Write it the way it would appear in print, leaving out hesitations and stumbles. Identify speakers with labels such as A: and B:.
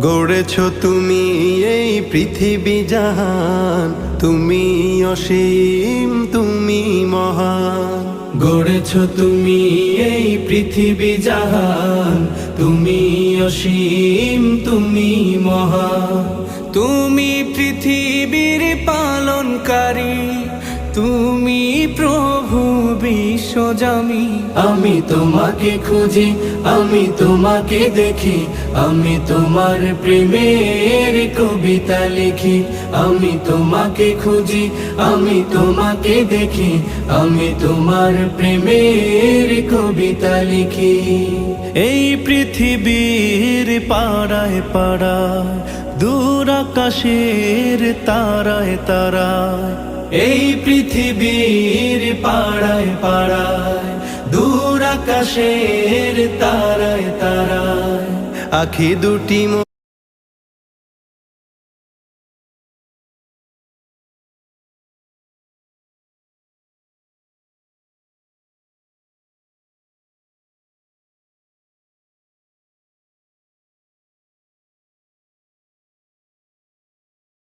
A: গড়েছ তুমি এই পৃথিবী জাহান, তুমি অসীম তুমি মহান।
B: গড়েছ তুমি এই পৃথিবী জাহান, তুমি অসীম তুমি মহান। তুমি পৃথিবীর পালনকারী, তুমি প্রভু বিশ্বজামি। আমি তোমাকে খুঁজি, আমি তোমাকে দেখি, আমি তোমার প্রেমের কবিতা লিখি। আমি তোমাকে খুঁজি, আমি তোমাকে দেখি, আমি তোমার প্রেমের কবিতা লিখি।
C: এই পৃথিবীর পাড়ায় পাড়ায়, দূর আকাশের তারায় তারায়,
B: এই পৃথিবীর পাড়ায় পাড়ায়, দূর আকাশের তারায় তারায়,
A: আখি দুটি